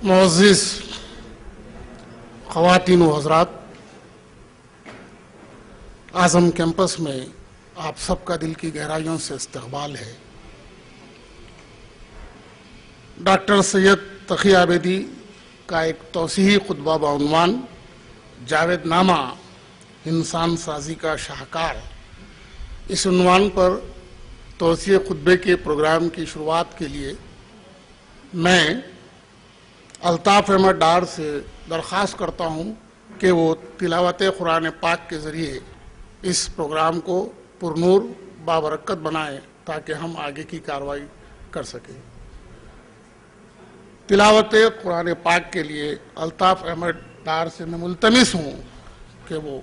معزز خواتین و حضرات، اعظم کیمپس میں آپ سب کا دل کی گہرائیوں سے استقبال ہے۔ ڈاکٹر سید تقی عابدی کا ایک توسیعی خطبہ بعنوان جاوید نامہ انسان سازی کا شاہکار، اس عنوان پر توسیعی خطبے کے پروگرام کی شروعات کے لیے میں الطاف احمد ڈار سے درخواست کرتا ہوں کہ وہ تلاوت قرآن پاک کے ذریعے اس پروگرام کو پرنور بابرکت بنائیں تاکہ ہم آگے کی کارروائی کر سکیں۔ تلاوت قرآن پاک کے لیے الطاف احمد ڈار سے میں ملتمس ہوں کہ وہ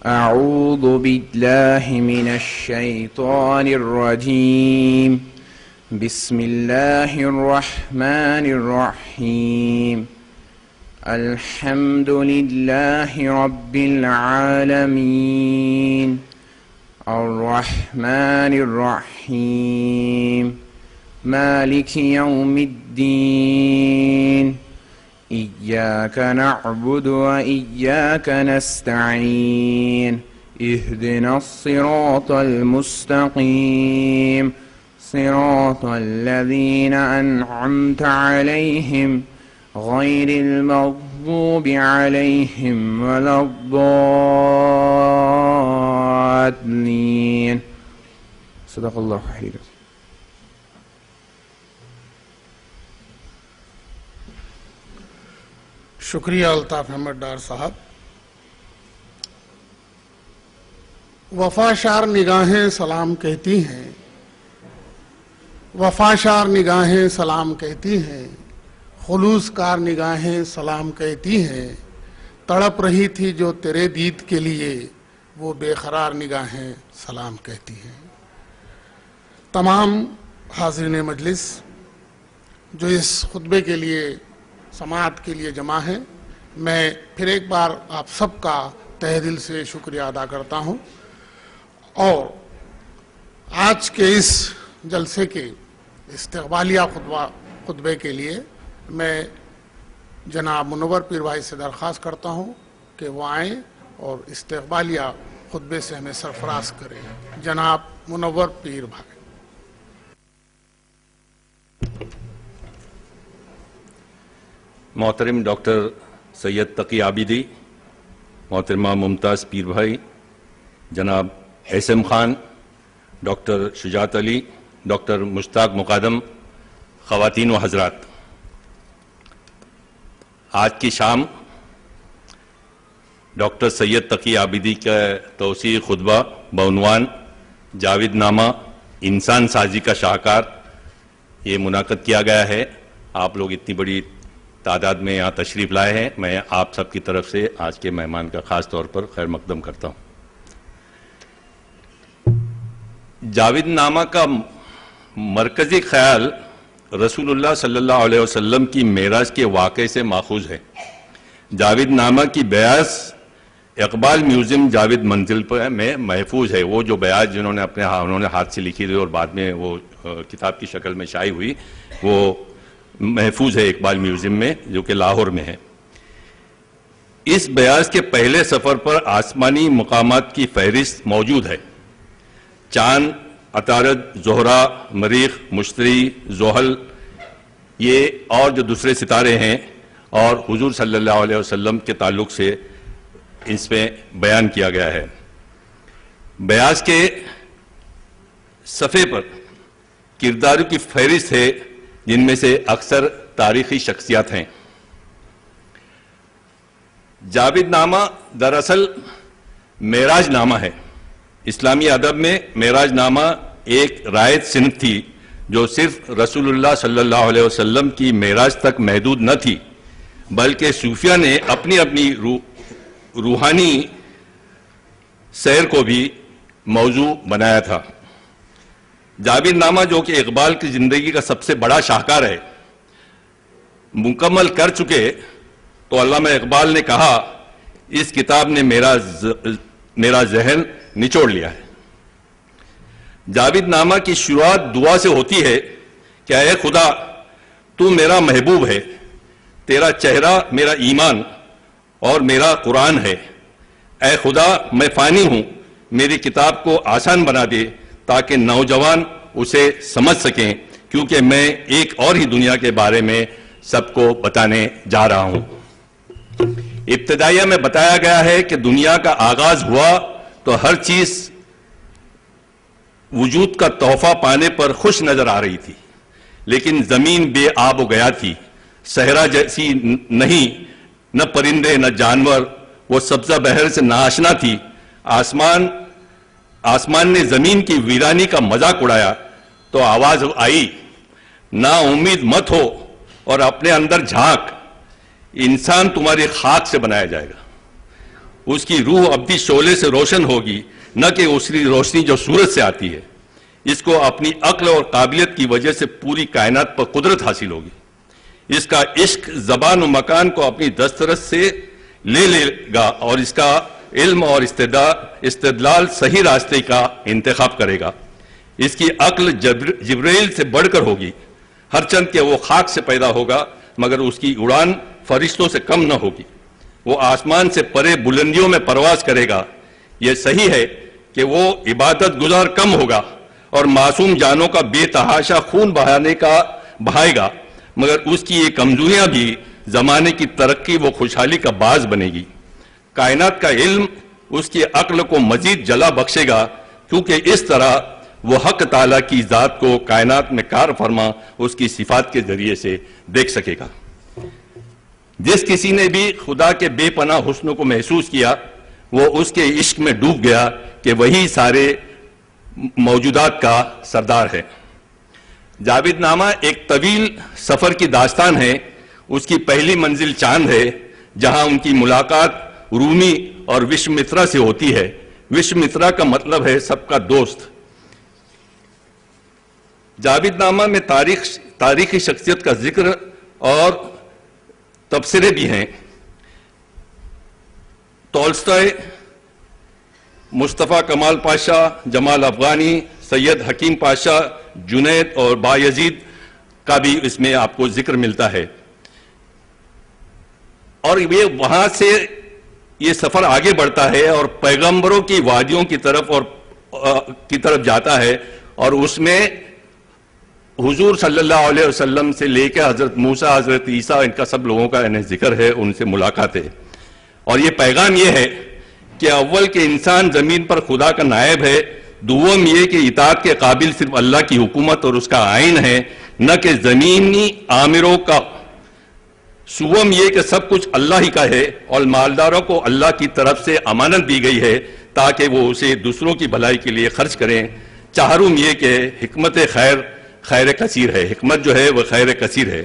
أعوذ بالله من الشيطان الرجيم بسم الله الرحمن الرحيم الحمد لله رب العالمين الرحمن الرحيم مالك يوم الدين إياك نعبد وإياك نستعين اهدنا الصراط المستقيم صراط الذين أنعمت عليهم غير المغضوب عليهم ولا الضالين صدق الله العظيم۔ شکریہ الطاف احمد ڈار صاحب۔ وفاشار نگاہیں سلام کہتی ہیں، وفاشار نگاہیں سلام کہتی ہیں، خلوص کار نگاہیں سلام کہتی ہیں، تڑپ رہی تھی جو تیرے دید کے لیے وہ بے قرار نگاہیں سلام کہتی ہیں۔ تمام حاضرین مجلس جو اس خطبے کے لیے سماعت کے لیے جمع ہیں، میں پھر ایک بار آپ سب کا تہہ دل سے شکریہ ادا کرتا ہوں، اور آج کے اس جلسے کے استقبالیہ خطبے کے لیے میں جناب منور پیر بھائی سے درخواست کرتا ہوں کہ وہ آئیں اور استقبالیہ خطبے سے ہمیں سرفراز کریں۔ جناب منور پیر بھائی۔ محترم ڈاکٹر سید تقی عابدی، محترمہ ممتاز پیر بھائی، جناب احسن خان، ڈاکٹر شجاعت علی، ڈاکٹر مشتاق مقادم، خواتین و حضرات، آج کی شام ڈاکٹر سید تقی عابدی کا توسیعی خطبہ بعنوان جاوید نامہ انسان سازی کا شاہکار یہ منعقد کیا گیا ہے۔ آپ لوگ اتنی بڑی تعداد میں یہاں تشریف لائے ہیں، میں آپ سب کی طرف سے آج کے مہمان کا خاص طور پر خیر مقدم کرتا ہوں۔ جاوید نامہ کا مرکزی خیال رسول اللہ صلی اللہ علیہ وسلم کی معراج کے واقعے سے ماخوذ ہے۔ جاوید نامہ کی بیاض اقبال میوزیم جاوید منزل پر میں محفوظ ہے۔ وہ جو بیاض جنہوں نے انہوں نے ہاتھ سے لکھی تھی اور بعد میں وہ کتاب کی شکل میں شائع ہوئی، وہ محفوظ ہے اقبال میوزیم میں جو کہ لاہور میں ہے۔ اس بیاض کے پہلے سفر پر آسمانی مقامات کی فہرست موجود ہے۔ چاند، عطارد، زہرہ، مریخ، مشتری، زحل، یہ اور جو دوسرے ستارے ہیں، اور حضور صلی اللہ علیہ وسلم کے تعلق سے اس میں بیان کیا گیا ہے۔ بیاض کے صفحے پر کرداروں کی فہرست ہے جن میں سے اکثر تاریخی شخصیات ہیں۔ جاوید نامہ دراصل معراج نامہ ہے۔ اسلامی ادب میں معراج نامہ ایک رائج صنف تھی جو صرف رسول اللہ صلی اللہ علیہ وسلم کی معراج تک محدود نہ تھی، بلکہ صوفیہ نے اپنی اپنی روحانی سیر کو بھی موضوع بنایا تھا۔ جاوید نامہ جو کہ اقبال کی زندگی کا سب سے بڑا شاہکار ہے، مکمل کر چکے تو علامہ اقبال نے کہا اس کتاب نے میرا ذہن نچوڑ لیا ہے۔ جاوید نامہ کی شروعات دعا سے ہوتی ہے کہ اے خدا تو میرا محبوب ہے، تیرا چہرہ میرا ایمان اور میرا قرآن ہے۔ اے خدا میں فانی ہوں، میری کتاب کو آسان بنا دے تاکہ نوجوان اسے سمجھ سکیں، کیونکہ میں ایک اور ہی دنیا کے بارے میں سب کو بتانے جا رہا ہوں۔ ابتدائیہ میں بتایا گیا ہے کہ دنیا کا آغاز ہوا تو ہر چیز وجود کا تحفہ پانے پر خوش نظر آ رہی تھی، لیکن زمین بے آب و گیا تھی، صحرا جیسی نہیں، نہ پرندے نہ جانور، وہ سبزہ بہر سے ناآشنا تھی۔ آسمان نے زمین کی ویرانی کا مذاق اڑایا تو آواز آئی، نا امید مت ہو اور اپنے اندر جھانک، انسان تمہاری خاک سے بنایا جائے گا، اس کی روح ابدی شعلے سے روشن ہوگی، نہ کہ اس کی روشنی جو سورج سے آتی ہے۔ اس کو اپنی عقل اور قابلیت کی وجہ سے پوری کائنات پر قدرت حاصل ہوگی۔ اس کا عشق زبان و مکان کو اپنی دسترس سے لے لے گا اور اس کا علم اور استدلال صحیح راستے کا انتخاب کرے گا۔ اس کی عقل جبرائیل سے بڑھ کر ہوگی، ہرچند کہ وہ خاک سے پیدا ہوگا، مگر اس کی اڑان فرشتوں سے کم نہ ہوگی۔ وہ آسمان سے پرے بلندیوں میں پرواز کرے گا۔ یہ صحیح ہے کہ وہ عبادت گزار کم ہوگا اور معصوم جانوں کا بے تحاشا خون بہائے گا، مگر اس کی یہ کمزوریاں بھی زمانے کی ترقی و خوشحالی کا باعث بنے گی۔ کائنات کا علم اس کی عقل کو مزید جلا بخشے گا، کیونکہ اس طرح وہ حق تعالیٰ کی ذات کو کائنات میں کار فرما اس کی صفات کے ذریعے سے دیکھ سکے گا۔ جس کسی نے بھی خدا کے بے پناہ حسن کو محسوس کیا، وہ اس کے عشق میں ڈوب گیا کہ وہی سارے موجودات کا سردار ہے۔ جاوید نامہ ایک طویل سفر کی داستان ہے۔ اس کی پہلی منزل چاند ہے، جہاں ان کی ملاقات رومی اور وشومترا سے ہوتی ہے۔ وشومترا کا مطلب ہے سب کا دوست۔ جاوید نامہ میں تاریخی شخصیت کا ذکر اور تبصرے بھی ہیں۔ تولستوئے، مصطفیٰ کمال پاشا، جمال افغانی، سید حکیم پاشا، جنید اور بایزید کا بھی اس میں آپ کو ذکر ملتا ہے۔ اور یہ وہاں سے یہ سفر آگے بڑھتا ہے اور پیغمبروں کی وادیوں کی طرف جاتا ہے، اور اس میں حضور صلی اللہ علیہ وسلم سے لے کے حضرت موسیٰ، حضرت عیسیٰ، ان کا سب لوگوں کا ذکر ہے، ان سے ملاقات ہے۔ اور یہ پیغام یہ ہے کہ اول کہ انسان زمین پر خدا کا نائب ہے، دوم یہ کہ اطاعت کے قابل صرف اللہ کی حکومت اور اس کا آئین ہے، نہ کہ زمینی آمروں کا، سوم یہ کہ سب کچھ اللہ ہی کا ہے اور مالداروں کو اللہ کی طرف سے امانت دی گئی ہے تاکہ وہ اسے دوسروں کی بھلائی کے لیے خرچ کریں، چہارم یہ کہ حکمت خیر کثیر ہے، حکمت جو ہے وہ خیر کثیر ہے۔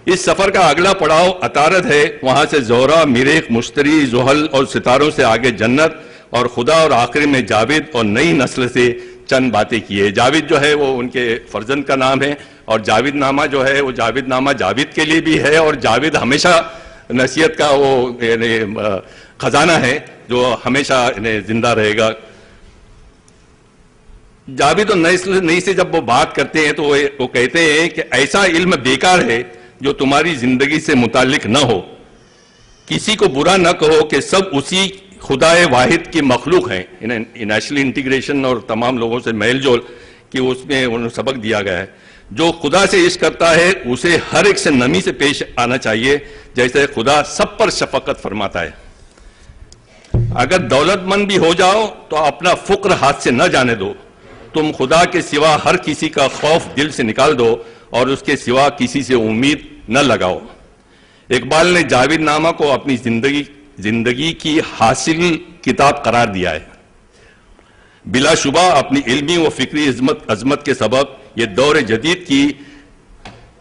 اس سفر کا اگلا پڑاؤ عطارد ہے، وہاں سے زہرہ، مریخ، مشتری، زحل اور ستاروں سے آگے جنت اور خدا، اور آخر میں جاوید اور نئی نسل سے چند باتیں کیے۔ جاوید جو ہے وہ ان کے فرزند کا نام ہے، اور جاوید نامہ جو ہے وہ جاوید نامہ جاوید کے لیے بھی ہے، اور جاوید ہمیشہ نصیحت کا وہ خزانہ ہے جو ہمیشہ زندہ رہے گا۔ جاوید اور نئی سے جب وہ بات کرتے ہیں تو وہ کہتے ہیں کہ ایسا علم بیکار ہے جو تمہاری زندگی سے متعلق نہ ہو، کسی کو برا نہ کہو کہ سب اسی خدا واحد کی مخلوق ہیں۔ نیشنل انٹیگریشن اور تمام لوگوں سے میل جول کہ اس میں انہوں نے سبق دیا گیا ہے، جو خدا سے عشق کرتا ہے اسے ہر ایک سے نمی سے پیش آنا چاہیے، جیسے خدا سب پر شفقت فرماتا ہے۔ اگر دولت مند بھی ہو جاؤ تو اپنا فقر ہاتھ سے نہ جانے دو، تم خدا کے سوا ہر کسی کا خوف دل سے نکال دو اور اس کے سوا کسی سے امید نہ لگاؤ۔ اقبال نے جاوید نامہ کو اپنی زندگی کی حاصل کتاب قرار دیا ہے۔ بلا شبہ اپنی علمی و فکری عظمت کے سبب یہ دور جدید کی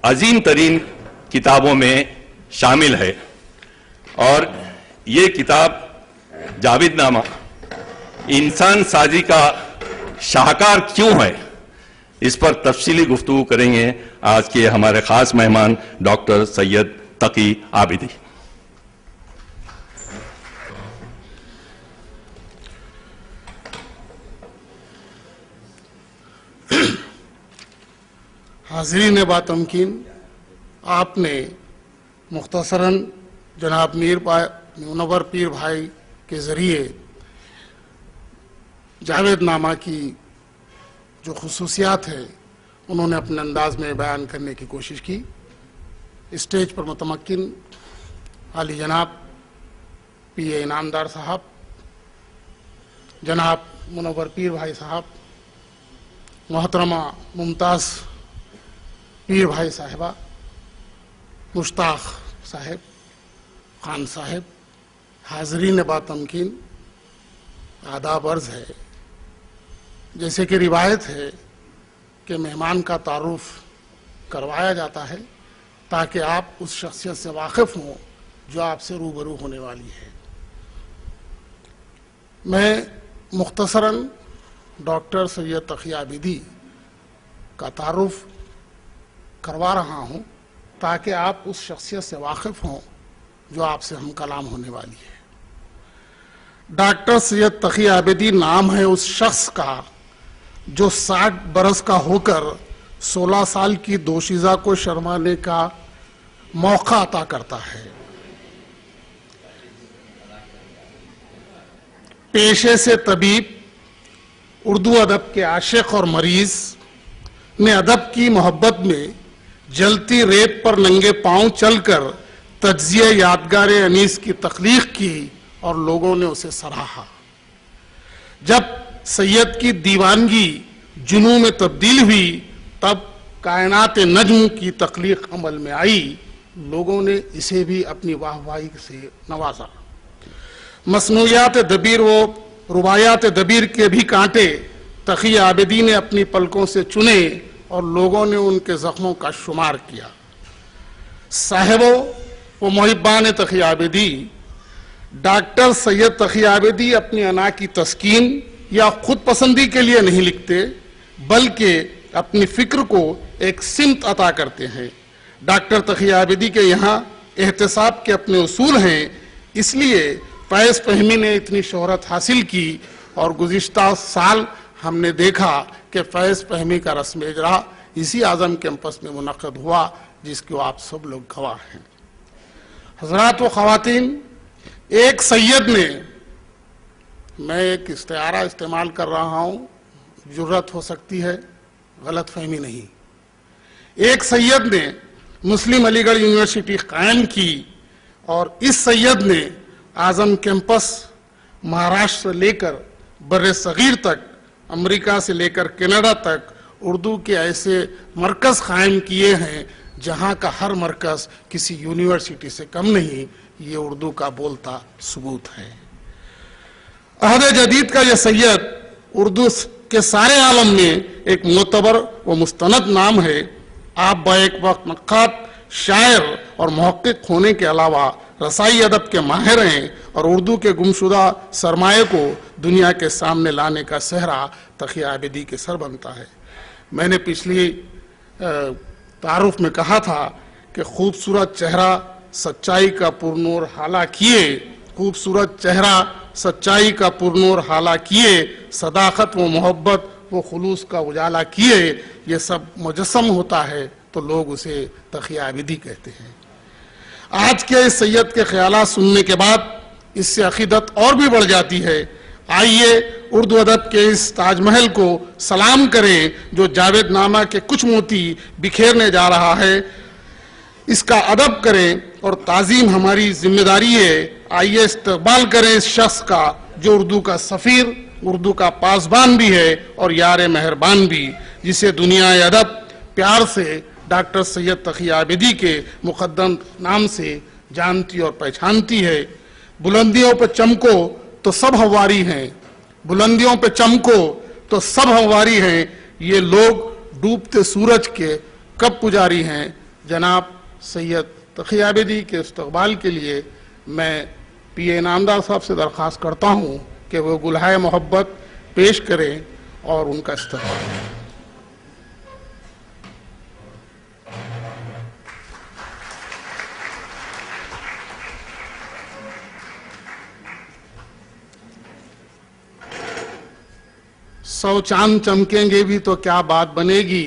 عظیم ترین کتابوں میں شامل ہے، اور یہ کتاب جاوید نامہ انسان سازی کا شاہکار کیوں ہے، اس پر تفصیلی گفتگو کریں گے آج کے ہمارے خاص مہمان ڈاکٹر سید تقی عابدی۔ حاضرین باتمکین، آپ نے مختصراً جناب منور پیر بھائی کے ذریعے جاوید نامہ کی جو خصوصیات ہیں انہوں نے اپنے انداز میں بیان کرنے کی کوشش کی۔ اسٹیج پر متمکن عالی جناب پی اے انعامدار صاحب، جناب منور پیر بھائی صاحب، محترمہ ممتاز پیر بھائی صاحبہ، مشتاق صاحب، خان صاحب، حاضرین باتمکین، آداب عرض ہے۔ جیسے کہ روایت ہے کہ مہمان کا تعارف کروایا جاتا ہے تاکہ آپ اس شخصیت سے واقف ہوں جو آپ سے روبرو ہونے والی ہے۔ میں مختصراً ڈاکٹر سید تقی عابدی کا تعارف کروا رہا ہوں تاکہ آپ اس شخصیت سے واقف ہوں جو آپ سے ہم کلام ہونے والی ہے۔ ڈاکٹر سید تقی عابدی نام ہے اس شخص کا جو 60 برس کا ہو کر 16 سال کی دوشیزہ کو شرمانے کا موقع عطا کرتا ہے۔ پیشے سے طبیب، اردو ادب کے عاشق اور مریض نے ادب کی محبت میں جلتی ریت پر ننگے پاؤں چل کر تجزیہ یادگار انیس کی تخلیق کی اور لوگوں نے اسے سراہا۔ جب سید کی دیوانگی جنوں میں تبدیل ہوئی تب کائنات نجم کی تخلیق عمل میں آئی، لوگوں نے اسے بھی اپنی واہ واہی سے نوازا۔ مصنوعات دبیر و رباعیات دبیر کے بھی کانٹے تقی عابدی نے اپنی پلکوں سے چنے اور لوگوں نے ان کے زخموں کا شمار کیا۔ صاحبوں و محبان تقی عابدی، ڈاکٹر سید تقی عابدی اپنی انا کی تسکین یا خود پسندی کے لیے نہیں لکھتے بلکہ اپنی فکر کو ایک سمت عطا کرتے ہیں۔ ڈاکٹر تقی عابدی کے یہاں احتساب کے اپنے اصول ہیں، اس لیے فیض فہمی نے اتنی شہرت حاصل کی اور گزشتہ سال ہم نے دیکھا کہ فیض فہمی کا رسم اجرا اسی اعظم کیمپس میں منعقد ہوا جس کو آپ سب لوگ گواہ ہیں۔ حضرات و خواتین، ایک سید نے، میں ایک استعارہ استعمال کر رہا ہوں، جرت ہو سکتی ہے، غلط فہمی نہیں، ایک سید نے مسلم علی گڑھ یونیورسٹی قائم کی اور اس سید نے اعظم کیمپس مہاراشٹر سے لے کر بر صغیر تک، امریکہ سے لے کر کینیڈا تک اردو کے ایسے مرکز قائم کیے ہیں جہاں کا ہر مرکز کسی یونیورسٹی سے کم نہیں۔ یہ اردو کا بولتا ثبوت ہے۔ عہد جدید کا یہ سید اردو کے سارے عالم میں ایک معتبر و مستند نام ہے۔ آپ با ایک وقت نقاد، شاعر اور محقق ہونے کے علاوہ رسائی ادب کے ماہر ہیں اور اردو کے گمشدہ سرمایہ کو دنیا کے سامنے لانے کا صحرا تقی عابدی کے سر بنتا ہے۔ میں نے پچھلی تعارف میں کہا تھا کہ خوبصورت چہرہ سچائی کا پرنور حالہ کیے، خوبصورت چہرہ سچائی کا پرنور حالہ کیے، صداقت و محبت و خلوص کا اجالا کیے، یہ سب مجسم ہوتا ہے تو لوگ اسے تقی عابدی کہتے ہیں۔ آج کے اس سید کے خیالات سننے کے بعد اس سے عقیدت اور بھی بڑھ جاتی ہے۔ آئیے اردو ادب کے اس تاج محل کو سلام کریں جو جاوید نامہ کے کچھ موتی بکھیرنے جا رہا ہے، اس کا ادب کریں اور تعظیم ہماری ذمہ داری ہے۔ آئیے استقبال کریں اس شخص کا جو اردو کا سفیر، اردو کا پاسبان بھی ہے اور یار مہربان بھی، جسے دنیا ادب پیار سے ڈاکٹر سید تقی عابدی کے مقدم نام سے جانتی اور پہچانتی ہے۔ بلندیوں پہ چمکو تو سب ہمواری ہیں، بلندیوں پہ چمکو تو سب ہمواری ہیں، یہ لوگ ڈوبتے سورج کے کب پجاری ہیں۔ جناب سید تقی عابدی کے استقبال کے لیے میں پی اے انعامدار صاحب سے درخواست کرتا ہوں کہ وہ گلہائے محبت پیش کریں اور ان کا استقبال کریں۔ سو چاند چمکیں گے بھی تو کیا بات بنے گی،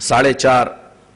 4.5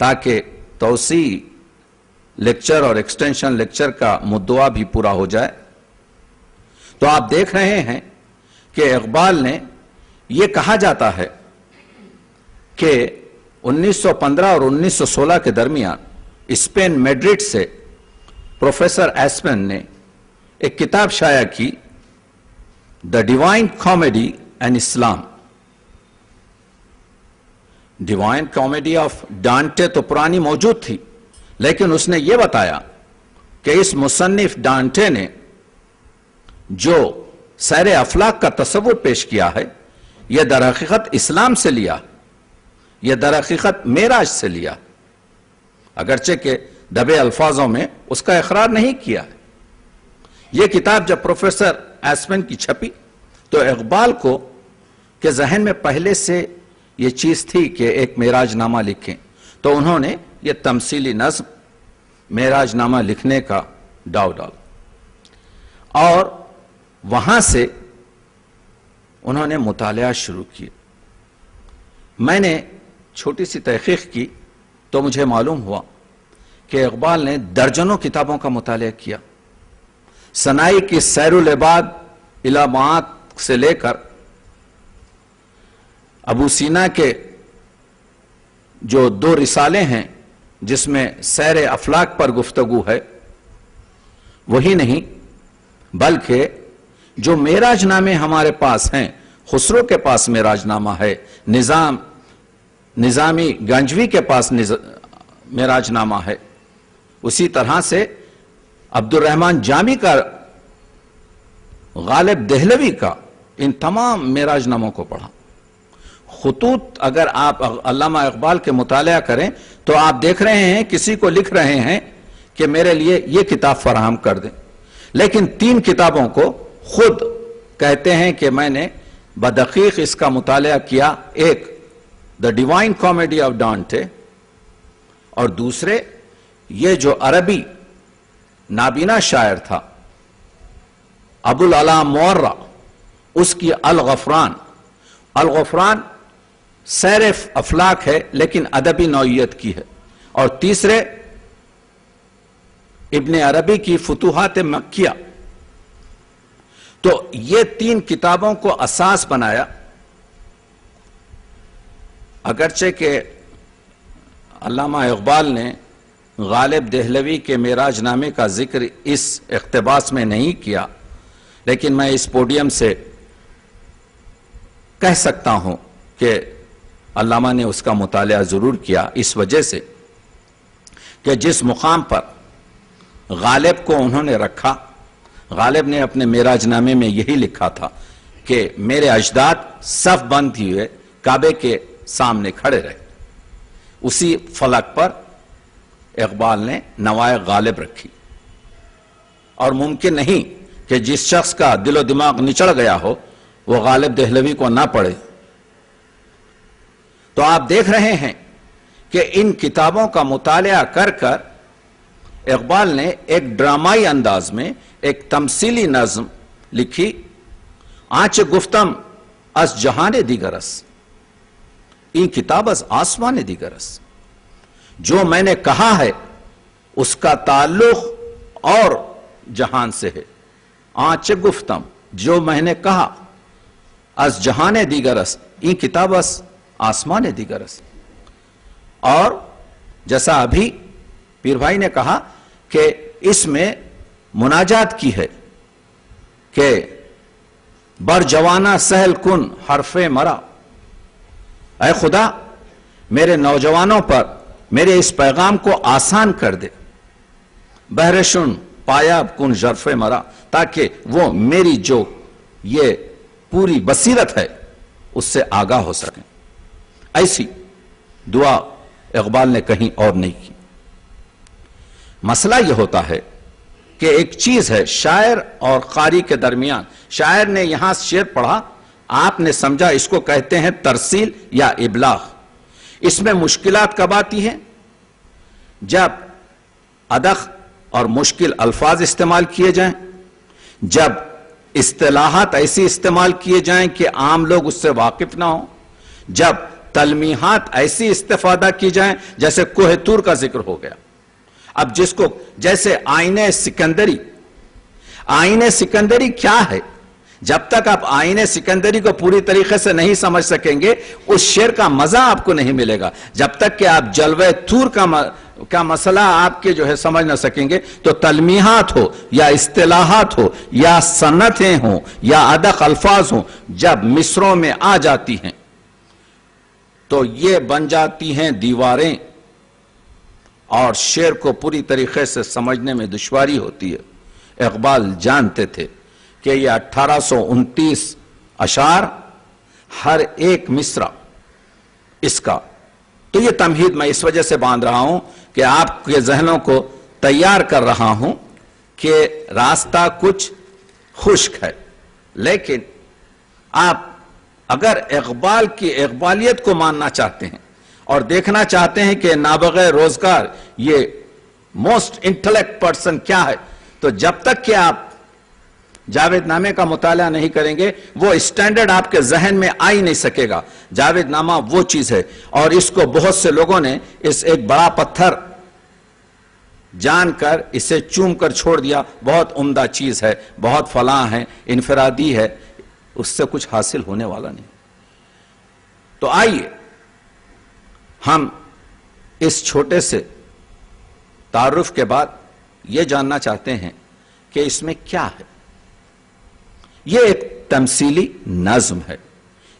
تاکہ توسیع لیکچر اور ایکسٹینشن لیکچر کا مدعا بھی پورا ہو جائے. تو آپ دیکھ رہے ہیں کہ اقبال نے یہ کہا جاتا ہے کہ 1915 اور 1916 کے درمیان اسپین میڈرڈ سے پروفیسر ایسپن نے ایک کتاب شائع کی، the Divine Comedy and Islam. Divine Comedy of Dante تو پرانی موجود تھی، لیکن اس نے یہ بتایا کہ اس مصنف ڈانٹے نے جو سیر افلاک کا تصور پیش کیا ہے یہ در حقیقت اسلام سے لیا، یہ در حقیقت معراج سے لیا، اگرچہ کہ دبے الفاظوں میں اس کا اقرار نہیں کیا ہے. یہ کتاب جب پروفیسر ایسپن کی چھپی تو اقبال کو کہ ذہن میں پہلے سے یہ چیز تھی کہ ایک معراج نامہ لکھیں، تو انہوں نے یہ تمثیلی نظم معراج نامہ لکھنے کا داؤ ڈالا اور وہاں سے انہوں نے مطالعہ شروع کیا. میں نے چھوٹی سی تحقیق کی تو مجھے معلوم ہوا کہ اقبال نے درجنوں کتابوں کا مطالعہ کیا. سنائی کی سیر العباد علامات سے لے کر ابو سینا کے جو 2 رسالے ہیں جس میں سیر افلاک پر گفتگو ہے وہی نہیں، بلکہ جو معراج نامے ہمارے پاس ہیں، خسرو کے پاس معراج نامہ ہے، نظامی گنجوی کے پاس معراج نامہ ہے، اسی طرح سے عبد الرحمن جامی کا، غالب دہلوی کا، ان تمام معراج ناموں کو پڑھا. خطوط اگر آپ علامہ اقبال کے مطالعہ کریں تو آپ دیکھ رہے ہیں کسی کو لکھ رہے ہیں کہ میرے لیے یہ کتاب فراہم کر دیں، لیکن 3 کتابوں کو خود کہتے ہیں کہ میں نے بدقیق اس کا مطالعہ کیا. ایک دا ڈیوائن کامیڈی آف ڈانٹے، اور دوسرے یہ جو عربی نابینا شاعر تھا ابو العلا مورہ، اس کی الغفران. الغفران سیر افلاک ہے لیکن ادبی نوعیت کی ہے. اور تیسرے ابن عربی کی فتوحات مکیہ. تو یہ 3 کتابوں کو اساس بنایا، اگرچہ کہ علامہ اقبال نے غالب دہلوی کے معراج نامے کا ذکر اس اقتباس میں نہیں کیا، لیکن میں اس پوڈیم سے کہہ سکتا ہوں کہ علامہ نے اس کا مطالعہ ضرور کیا، اس وجہ سے کہ جس مقام پر غالب کو انہوں نے رکھا، غالب نے اپنے معراج نامے میں یہی لکھا تھا کہ میرے اجداد صف بند ہوئے کعبے کے سامنے کھڑے رہے. اسی فلک پر اقبال نے نوائے غالب رکھی، اور ممکن نہیں کہ جس شخص کا دل و دماغ نچڑ گیا ہو وہ غالب دہلوی کو نہ پڑھے. تو آپ دیکھ رہے ہیں کہ ان کتابوں کا مطالعہ کر کر اقبال نے ایک ڈرامائی انداز میں ایک تمثیلی نظم لکھی، آنچ گفتم از جہان دیگرس، این کتاب از آسمان دیگرس. جو میں نے کہا ہے اس کا تعلق اور جہان سے ہے. آنچ گفتم، جو میں نے کہا، از جہان دیگرس، این کتاب از آسمان دیگرس. اور جیسا ابھی پیر بھائی نے کہا کہ اس میں مناجات کی ہے کہ بر جوانہ سہل کن حرف مرا، اے خدا میرے نوجوانوں پر میرے اس پیغام کو آسان کر دے. بہرشن پایاب کن ژرف مرا، تاکہ وہ میری جو یہ پوری بصیرت ہے اس سے آگاہ ہو سکیں. ایسی دعا اقبال نے کہیں اور نہیں کی. مسئلہ یہ ہوتا ہے کہ ایک چیز ہے شاعر اور قاری کے درمیان. شاعر نے یہاں شعر پڑھا، آپ نے سمجھا اس کو کہتے ہیں ترسیل یا ابلاغ. اس میں مشکلات کب آتی ہیں؟ جب ادق اور مشکل الفاظ استعمال کیے جائیں، جب اصطلاحات ایسی استعمال کیے جائیں کہ عام لوگ اس سے واقف نہ ہوں، جب تلمیحات ایسی استفادہ کی جائیں جیسے کوہ طور کا ذکر ہو گیا. اب جس کو جیسے آئینِ سکندری کیا ہے؟ جب تک آپ آئینِ سکندری کو پوری طریقے سے نہیں سمجھ سکیں گے اس شعر کا مزہ آپ کو نہیں ملے گا. جب تک کہ آپ جلوہ طور کا مسئلہ آپ کے جو ہے سمجھ نہ سکیں گے تو تلمیحات ہو یا اصطلاحات ہو یا سنتیں ہوں یا ادق الفاظ ہوں جب مصروں میں آ جاتی ہیں تو یہ بن جاتی ہیں دیواریں اور شعر کو پوری طریقے سے سمجھنے میں دشواری ہوتی ہے. اقبال جانتے تھے کہ یہ 1829 اشعار ہر ایک مصرع اس کا. تو یہ تمہید میں اس وجہ سے باندھ رہا ہوں کہ آپ کے ذہنوں کو تیار کر رہا ہوں کہ راستہ کچھ خشک ہے، لیکن آپ اگر اقبال کی اقبالیت کو ماننا چاہتے ہیں اور دیکھنا چاہتے ہیں کہ نابغہ روزگار یہ موسٹ انٹلیکٹ پرسن کیا ہے، تو جب تک کہ آپ جاوید نامے کا مطالعہ نہیں کریں گے وہ اسٹینڈرڈ آپ کے ذہن میں آ ہی نہیں سکے گا. جاوید نامہ وہ چیز ہے اور اس کو بہت سے لوگوں نے اس ایک بڑا پتھر جان کر اسے چوم کر چھوڑ دیا. بہت عمدہ چیز ہے، بہت فلاں ہے، انفرادی ہے، اس سے کچھ حاصل ہونے والا نہیں. تو آئیے ہم اس چھوٹے سے تعارف کے بعد یہ جاننا چاہتے ہیں کہ اس میں کیا ہے. یہ ایک تمثیلی نظم ہے،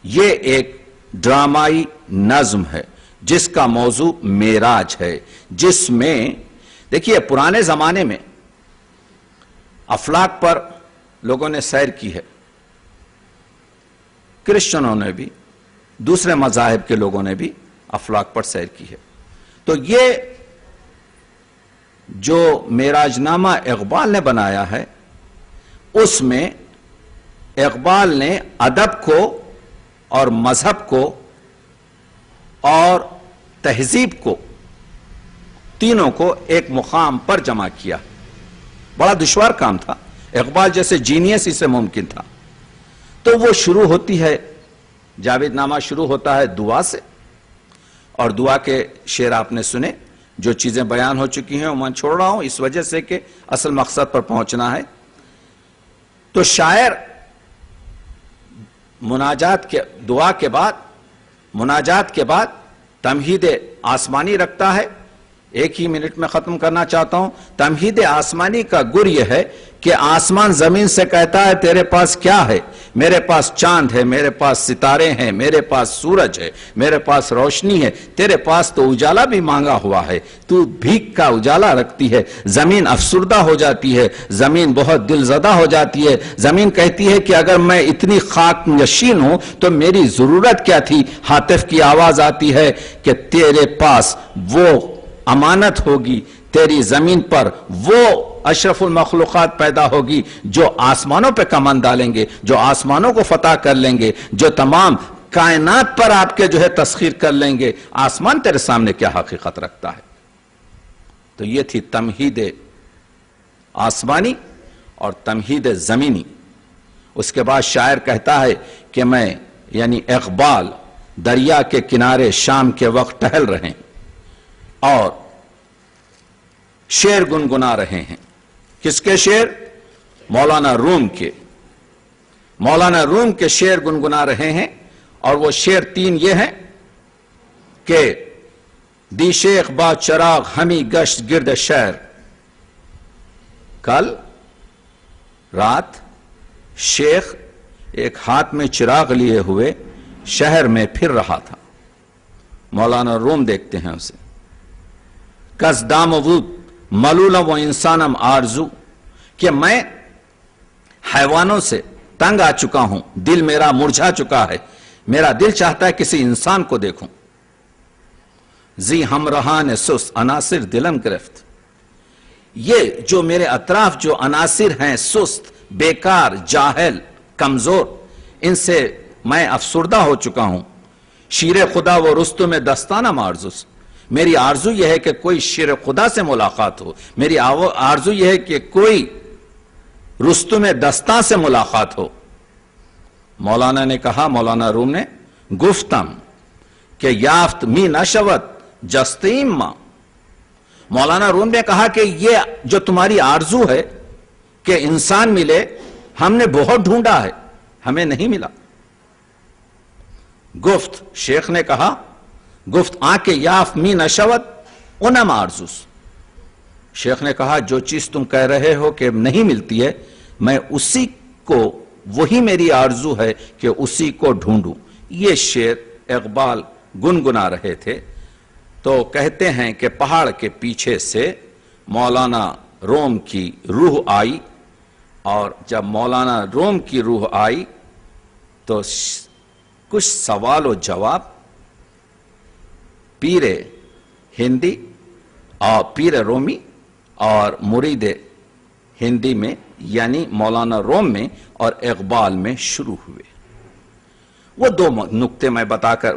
یہ ایک ڈرامائی نظم ہے جس کا موضوع معراج ہے، جس میں دیکھیے پرانے زمانے میں افلاک پر لوگوں نے سیر کی ہے، کرسچنوں نے بھی، دوسرے مذاہب کے لوگوں نے بھی افلاک پر سیر کی ہے. تو یہ جو معراج نامہ اقبال نے بنایا ہے اس میں اقبال نے ادب کو اور مذہب کو اور تہذیب کو تینوں کو ایک مقام پر جمع کیا. بڑا دشوار کام تھا، اقبال جیسے جینیس اسے ممکن تھا. تو وہ شروع ہوتی ہے، جاوید نامہ شروع ہوتا ہے دعا سے، اور دعا کے شعر آپ نے سنے. جو چیزیں بیان ہو چکی ہیں وہ میں چھوڑ رہا ہوں اس وجہ سے کہ اصل مقصد پر پہنچنا ہے. تو شاعر دعا کے بعد مناجات کے بعد تمہید آسمانی رکھتا ہے. ایک ہی منٹ میں ختم کرنا چاہتا ہوں. تمہید آسمانی کا گر یہ ہے کہ آسمان زمین سے کہتا ہے تیرے پاس کیا ہے؟ میرے پاس چاند ہے، میرے پاس ستارے ہیں، میرے پاس سورج ہے، میرے پاس روشنی ہے، تیرے پاس تو اجالا بھی مانگا ہوا ہے، تو بھیک کا اجالا رکھتی ہے. زمین افسردہ ہو جاتی ہے، زمین بہت دل زدہ ہو جاتی ہے. زمین کہتی ہے کہ اگر میں اتنی خاک نشین ہوں تو میری ضرورت کیا تھی؟ ہاتف کی آواز آتی ہے کہ تیرے پاس وہ امانت ہوگی، تیری زمین پر وہ اشرف المخلوقات پیدا ہوگی جو آسمانوں پہ کمان ڈالیں گے، جو آسمانوں کو فتح کر لیں گے، جو تمام کائنات پر آپ کے جو ہے تسخیر کر لیں گے. آسمان تیرے سامنے کیا حقیقت رکھتا ہے؟ تو یہ تھی تمہید آسمانی اور تمہید زمینی. اس کے بعد شاعر کہتا ہے کہ میں یعنی اقبال دریا کے کنارے شام کے وقت ٹہل رہے ہیں اور شعر گنگنا رہے ہیں. کس کے شعر؟ مولانا روم کے. مولانا روم کے شعر گنگنا رہے ہیں اور وہ شعر تین یہ ہیں کہ دی شیخ با چراغ ہمی گشت گرد شہر. کل رات شیخ ایک ہاتھ میں چراغ لیے ہوئے شہر میں پھر رہا تھا. مولانا روم دیکھتے ہیں اسے. کس دام وود ملولم و انسانم آرزو، کہ میں حیوانوں سے تنگ آ چکا ہوں، دل میرا مرجھا چکا ہے، میرا دل چاہتا ہے کسی انسان کو دیکھوں. زی ہمراہان سست عناصر دلم گرفت، یہ جو میرے اطراف جو عناصر ہیں سست، بیکار، جاہل، کمزور، ان سے میں افسردہ ہو چکا ہوں. شیر خدا و رستم دستانم آرزوس، میری آرزو یہ ہے کہ کوئی شیر خدا سے ملاقات ہو. میری آرزو یہ ہے کہ کوئی رستم دستان سے ملاقات ہو. مولانا نے کہا، مولانا روم نے، گفتم کہ یافت می نشوت جستیم ماں. مولانا روم نے کہا کہ یہ جو تمہاری آرزو ہے کہ انسان ملے، ہم نے بہت ڈھونڈا ہے، ہمیں نہیں ملا. گفت شیخ نے کہا، گفت آنکھ یاف می نشوت انم آرزوس. شیخ نے کہا جو چیز تم کہہ رہے ہو کہ نہیں ملتی ہے، میں اسی کو، وہی میری آرزو ہے کہ اسی کو ڈھونڈوں. یہ شعر اقبال گنگنا رہے تھے. تو کہتے ہیں کہ پہاڑ کے پیچھے سے مولانا روم کی روح آئی، اور جب مولانا روم کی روح آئی تو کچھ سوال و جواب پیر ہندی اور پیر رومی اور مرید ہندی میں یعنی مولانا روم میں اور اقبال میں شروع ہوئے. وہ دو نقطے میں بتا کر